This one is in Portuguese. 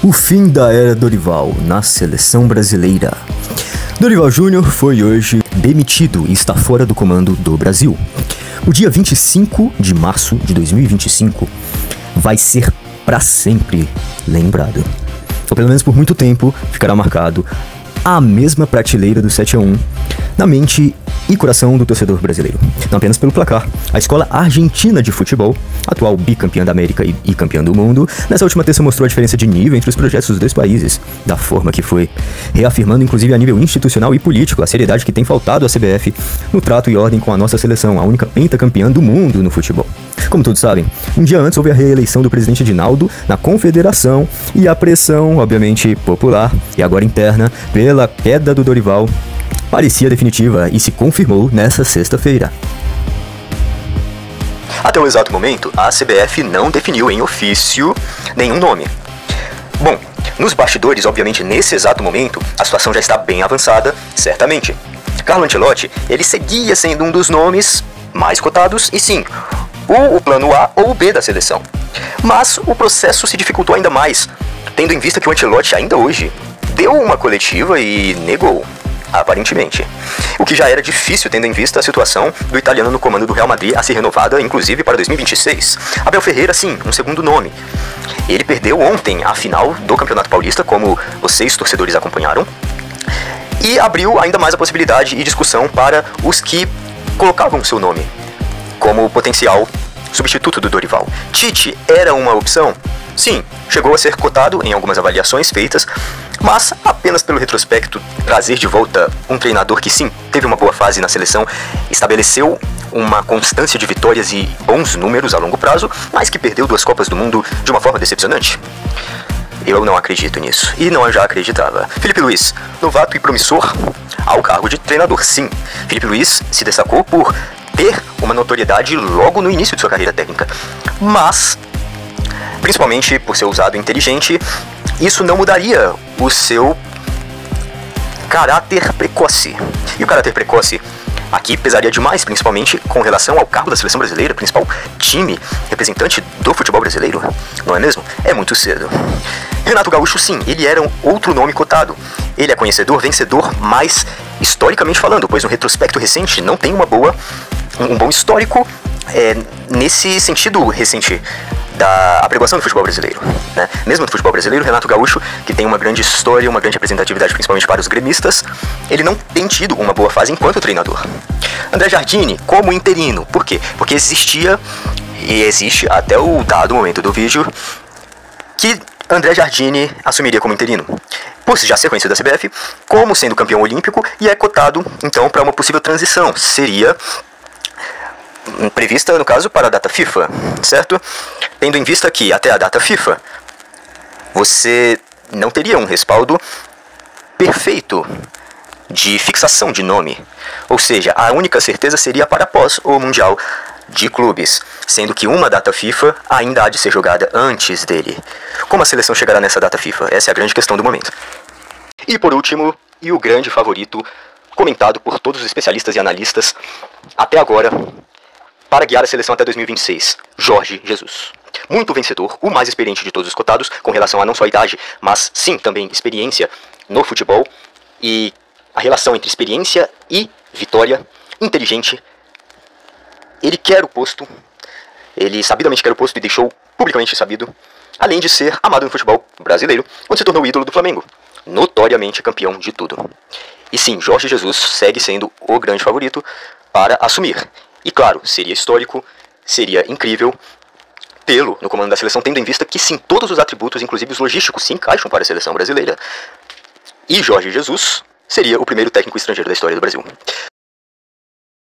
O fim da era Dorival na seleção brasileira. Dorival Júnior foi hoje demitido e está fora do comando do Brasil. O dia 25 de março de 2025 vai ser para sempre lembrado. Ou pelo menos por muito tempo ficará marcado à mesma prateleira do 7-1 na mente e coração do torcedor brasileiro. Não apenas pelo placar, a escola argentina de futebol, atual bicampeã da América e campeã do mundo, nessa última terça mostrou a diferença de nível entre os projetos dos dois países, da forma que foi, reafirmando inclusive a nível institucional e político a seriedade que tem faltado à CBF no trato e ordem com a nossa seleção, a única pentacampeã do mundo no futebol. Como todos sabem, um dia antes houve a reeleição do presidente Edinaldo na confederação e a pressão, obviamente popular e agora interna, pela queda do Dorival parecia definitiva e se confirmou nessa sexta-feira. Até o exato momento, a CBF não definiu em ofício nenhum nome. Bom, nos bastidores, obviamente nesse exato momento, a situação já está bem avançada, certamente. Carlo Ancelotti, ele seguia sendo um dos nomes mais cotados e sim, o plano A ou o B da seleção. Mas o processo se dificultou ainda mais, tendo em vista que o Ancelotti ainda hoje deu uma coletiva e negou, aparentemente. O que já era difícil tendo em vista a situação do italiano no comando do Real Madrid a ser renovada, inclusive para 2026. Abel Ferreira, sim, um segundo nome. Ele perdeu ontem a final do Campeonato Paulista, como vocês, torcedores, acompanharam, e abriu ainda mais a possibilidade e discussão para os que colocavam seu nome como potencial substituto do Dorival. Tite era uma opção? Sim, chegou a ser cotado em algumas avaliações feitas, mas apenas pelo retrospecto trazer de volta um treinador que sim, teve uma boa fase na seleção, estabeleceu uma constância de vitórias e bons números a longo prazo, mas que perdeu 2 Copas do Mundo de uma forma decepcionante. Eu não acredito nisso, e não já acreditava. Felipe Luiz, novato e promissor ao cargo de treinador, sim. Felipe Luiz se destacou por ter uma notoriedade logo no início de sua carreira técnica, mas principalmente por ser ousado e inteligente, isso não mudaria o seu caráter precoce. E o caráter precoce aqui pesaria demais, principalmente com relação ao cargo da seleção brasileira, principal time representante do futebol brasileiro, não é mesmo? É muito cedo. Renato Gaúcho, sim, ele era um outro nome cotado. Ele é conhecedor, vencedor, mas historicamente falando, pois no retrospecto recente não tem um bom histórico nesse sentido recente da apregoação do futebol brasileiro, né? Mesmo no futebol brasileiro, Renato Gaúcho, que tem uma grande história, uma grande representatividade principalmente para os gremistas, ele não tem tido uma boa fase enquanto treinador. André Jardine, como interino, por quê? Porque existia e existe até o dado momento do vídeo que André Jardine assumiria como interino, por já ser conhecido da CBF como sendo campeão olímpico e é cotado então para uma possível transição, seria prevista, no caso, para a data FIFA, certo? Tendo em vista que, até a data FIFA, você não teria um respaldo perfeito de fixação de nome. Ou seja, a única certeza seria para após o Mundial de Clubes, sendo que uma data FIFA ainda há de ser jogada antes dele. Como a seleção chegará nessa data FIFA? Essa é a grande questão do momento. E por último, e o grande favorito, comentado por todos os especialistas e analistas até agora, para guiar a seleção até 2026, Jorge Jesus. Muito vencedor, o mais experiente de todos os cotados, com relação a não só idade, mas sim também experiência no futebol. E a relação entre experiência e vitória, inteligente. Ele quer o posto, ele sabidamente quer o posto e deixou publicamente sabido, além de ser amado no futebol brasileiro, onde se tornou o ídolo do Flamengo, notoriamente campeão de tudo. E sim, Jorge Jesus segue sendo o grande favorito para assumir. E claro, seria histórico, seria incrível tê-lo no comando da seleção, tendo em vista que sim, todos os atributos, inclusive os logísticos, se encaixam para a seleção brasileira. E Jorge Jesus seria o primeiro técnico estrangeiro da história do Brasil.